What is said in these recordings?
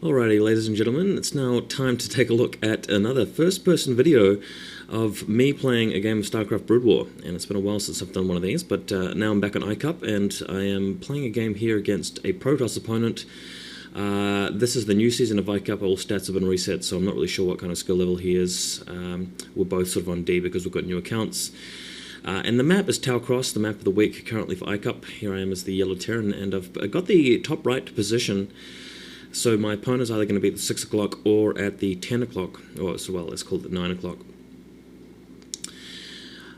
Alrighty, ladies and gentlemen, it's now time to take a look at another first-person video of me playing a game of StarCraft Brood War. And it's been a while since I've done one of these, but now I'm back on Icup, and I am playing a game here against a Protoss opponent. This is the new season of Icup. All stats have been reset, so I'm not really sure what kind of skill level he is. We're both sort of on D because we've got new accounts. And the map is Tau Cross, the map of the week currently for Icup. Here I am as the Yellow Terran, and I've got the top right position. So my opponent's either going to be at the 6 o'clock or at the 10 o'clock, or as well, let's call it 9 o'clock.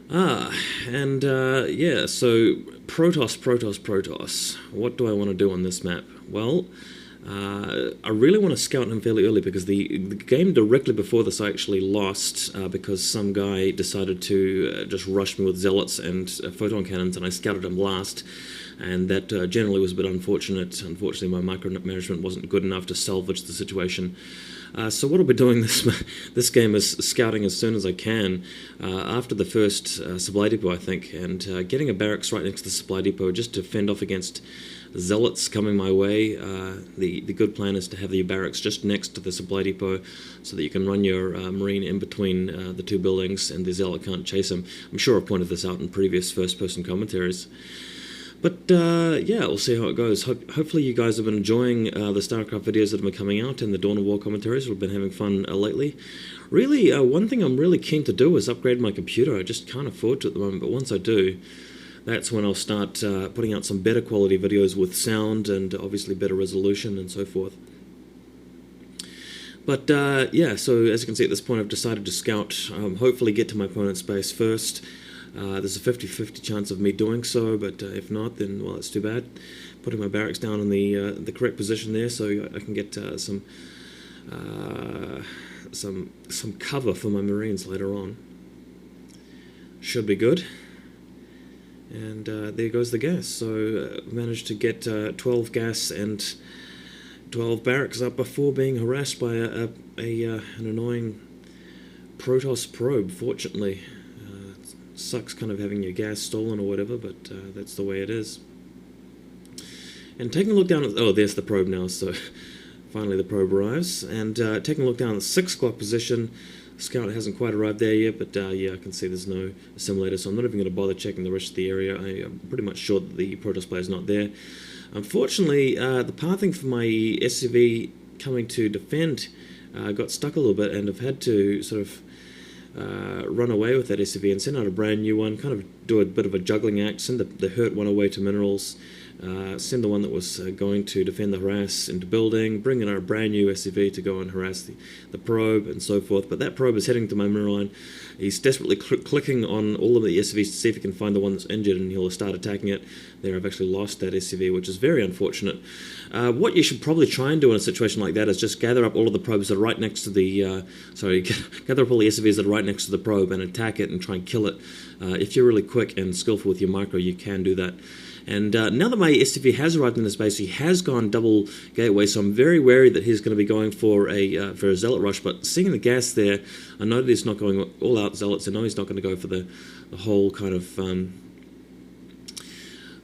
Yeah, so Protoss. What do I want to do on this map? Well, I really want to scout him fairly early because the game directly before this I actually lost because some guy decided to just rush me with zealots and photon cannons, and I scouted him last. And that generally was a bit unfortunate. Unfortunately, my micromanagement wasn't good enough to salvage the situation. So what I'll be doing this game is scouting as soon as I can after the first supply depot, I think, and getting a barracks right next to the supply depot just to fend off against zealots coming my way. The good plan is to have the barracks just next to the supply depot so that you can run your marine in between the two buildings and the zealot can't chase him. I'm sure I've pointed this out in previous first-person commentaries. But yeah, we'll see how it goes. Hopefully you guys have been enjoying the StarCraft videos that have been coming out and the Dawn of War commentaries. We've been having fun lately. Really, one thing I'm really keen to do is upgrade my computer. I just can't afford to at the moment, but once I do, that's when I'll start putting out some better quality videos with sound and obviously better resolution and so forth. But yeah, so as you can see at this point I've decided to scout, hopefully get to my opponent's base first. There's a 50-50 chance of me doing so, but if not, then, well, it's too bad. Putting my barracks down in the correct position there so I can get some cover for my Marines later on. Should be good. And there goes the gas. So managed to get 12 gas and 12 barracks up before being harassed by an annoying Protoss probe, fortunately. Sucks kind of having your gas stolen or whatever, but that's the way it is. And taking a look down at... oh, there's the probe now, so finally the probe arrives. And taking a look down at the 6 o'clock position, Scout hasn't quite arrived there yet, but yeah, I can see there's no assimilator, so I'm not even going to bother checking the rest of the area. I'm pretty much sure that the Protoss player is not there. Unfortunately, the pathing for my SCV coming to defend got stuck a little bit, and I've had to sort of run away with that SCV and send out a brand new one, kind of do a bit of a juggling act, send the hurt one away to minerals, send the one that was going to defend the harass into building, bring in our brand new SCV to go and harass the probe and so forth. But that probe is heading to my mineral line. He's desperately clicking on all of the SCVs to see if he can find the one that's injured, and he'll start attacking it. There, I've actually lost that SCV, which is very unfortunate. What you should probably try and do in a situation like that is just gather up all of the probes that are right next to the... gather up all the SCVs that are right next to the probe and attack it and try and kill it. If you're really quick and skillful with your micro, you can do that. And now that my SCV has arrived in this base, he has gone double gateway, so I'm very wary that he's going to be going for a zealot rush. But seeing the gas there, I know that he's not going all out zealots. I know he's not going to go for the whole kind of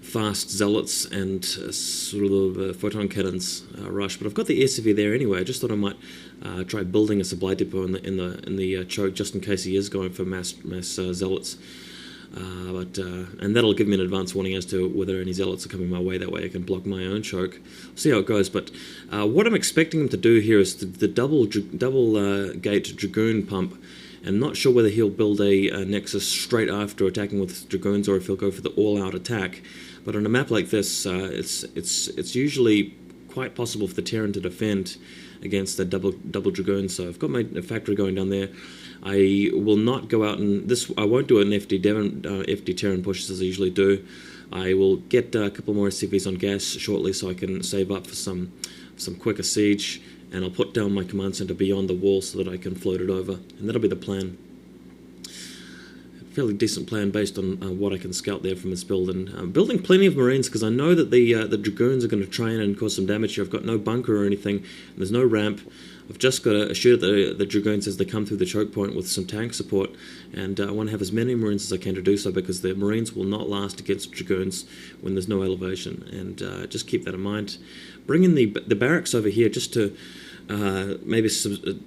fast zealots and sort of photon cannons rush. But I've got the SCV there anyway. I just thought I might try building a supply depot in the choke just in case he is going for mass zealots. And that'll give me an advance warning as to whether any zealots are coming my way. That way I can block my own choke. See how it goes. But what I'm expecting him to do here is the double gate Dragoon pump. And not sure whether he'll build a Nexus straight after attacking with Dragoons or if he'll go for the all-out attack. But on a map like this, it's usually quite possible for the Terran to defend against the double Dragoon. So I've got my factory going down there. I will not go out and I won't do an FD Terran push as I usually do. I will get a couple more SCVs on gas shortly so I can save up for some quicker siege, and I'll put down my command center beyond the wall so that I can float it over, and that'll be the plan. Fairly decent plan based on what I can scout there from this build, and I'm building plenty of Marines because I know that the Dragoons are going to try and cause some damage here. I've got no bunker or anything, and there's no ramp. I've just got to shoot at the Dragoons as they come through the choke point with some tank support, and I want to have as many Marines as I can to do so because the Marines will not last against Dragoons when there's no elevation, and just keep that in mind. Bring in the barracks over here just to maybe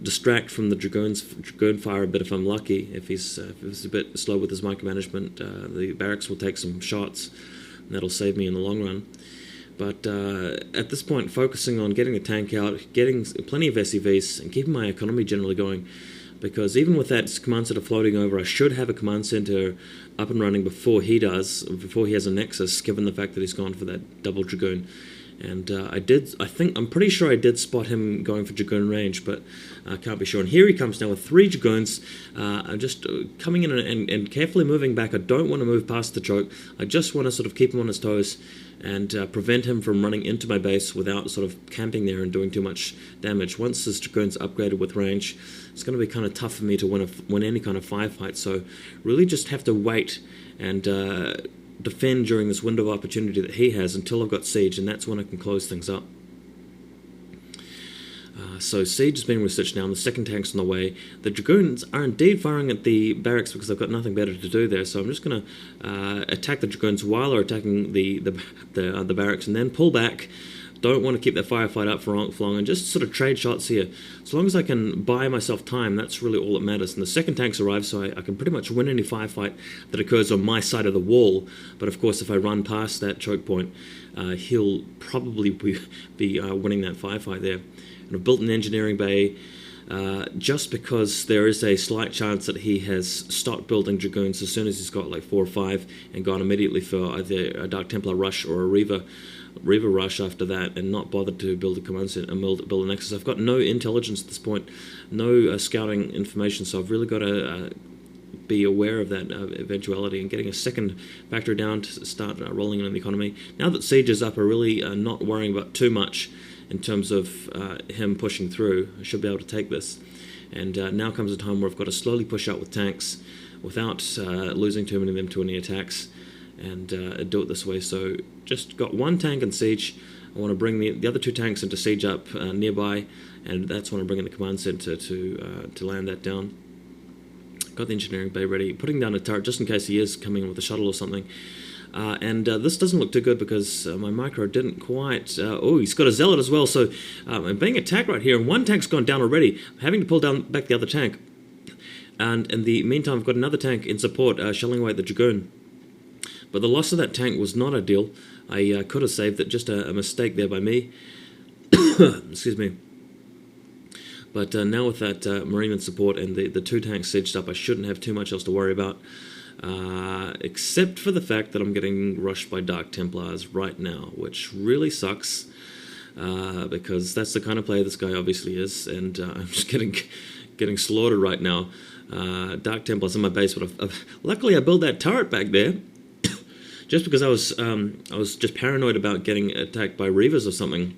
distract from the Dragoon fire a bit if I'm lucky. If he's a bit slow with his micromanagement, the barracks will take some shots, and that'll save me in the long run. But at this point, focusing on getting the tank out, getting plenty of SCVs, and keeping my economy generally going. Because even with that command center floating over, I should have a command center up and running before he does, before he has a nexus, given the fact that he's gone for that double Dragoon. And I'm pretty sure I did spot him going for Dragoon range, but I can't be sure. And here he comes now with 3 Dragoons. I'm just coming in and carefully moving back. I don't want to move past the choke. I just want to sort of keep him on his toes and prevent him from running into my base without sort of camping there and doing too much damage. Once his Dragoon's upgraded with range, it's going to be kind of tough for me to win any kind of firefight. So really just have to wait and defend during this window of opportunity that he has until I've got siege, and that's when I can close things up. So siege is being researched now, and the second tank's on the way. The Dragoons are indeed firing at the barracks because I've got nothing better to do there, so I'm just going to attack the Dragoons while they're attacking the barracks, and then pull back. Don't want to keep that firefight up for long, and just sort of trade shots here. As long as I can buy myself time, that's really all that matters. And the second tank's arrived, so I can pretty much win any firefight that occurs on my side of the wall. But of course, if I run past that choke point, he'll probably be winning that firefight there. And I've built an engineering bay just because there is a slight chance that he has stopped building Dragoons as soon as he's got like 4 or 5 and gone immediately for either a Dark Templar rush or a Reaver rush after that, and not bothered to build a command center and build a nexus. I've got no intelligence at this point, no scouting information, so I've really got to be aware of that eventuality, and getting a second factory down to start rolling in the economy. Now that siege is up, I'm really not worrying about too much in terms of him pushing through. I should be able to take this. And now comes a time where I've got to slowly push out with tanks without losing too many of them to any attacks, and do it this way. So just got 1 tank in siege. I want to bring the other 2 tanks into siege up nearby, and that's when I bring in the command center to land that down. Got the engineering bay ready, putting down a turret just in case he is coming with a shuttle or something. And this doesn't look too good because my micro didn't quite... oh, he's got a zealot as well, so I'm being attacked right here, and 1 tank's gone down already. I'm having to pull back the other tank. And in the meantime, I've got another tank in support, shelling away at the Dragoon. But the loss of that tank was not ideal. I could have saved it, just a mistake there by me. Excuse me. But now with that Marine in support and the 2 tanks sieged up, I shouldn't have too much else to worry about. Except for the fact that I'm getting rushed by Dark Templars right now, which really sucks. Because that's the kind of player this guy obviously is, and I'm just getting slaughtered right now. Dark Templars in my base, but luckily I built that turret back there. Just because I was just paranoid about getting attacked by Reavers or something.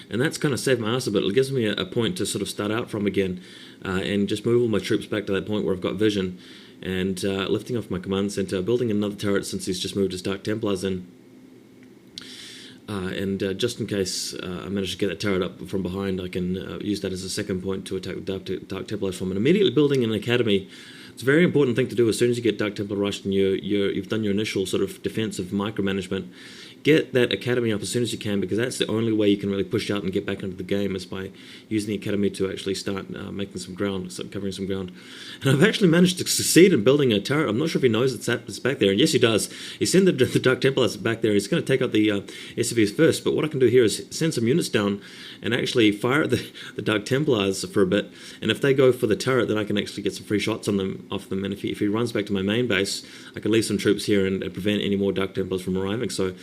And that's kind of saved my ass a bit. It gives me a point to sort of start out from again, and just move all my troops back to that point where I've got vision, and lifting off my command center, building another turret since he's just moved his Dark Templars in. And just in case I manage to get that turret up from behind, I can use that as a second point to attack the Dark Templars from. And immediately building an academy. It's a very important thing to do as soon as you get Dark Templar rushed and you've done your initial sort of defensive micromanagement. Get that academy up as soon as you can, because that's the only way you can really push out and get back into the game, is by using the academy to actually start making some ground, start covering some ground. And I've actually managed to succeed in building a turret. I'm not sure if he knows it's back there, and yes, he does. He sent the Dark Templars back there. He's going to take out the SCVs first, but what I can do here is send some units down and actually fire at the Dark Templars for a bit, and if they go for the turret, then I can actually get some free shots off them, and if he runs back to my main base, I can leave some troops here and prevent any more Dark Templars from arriving. So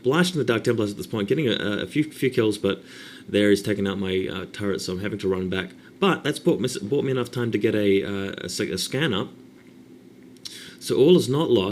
blasting the Dark Templars at this point, getting a few kills, but there he's taking out my turret, so I'm having to run back. But that's bought me enough time to get a scan up, so all is not lost.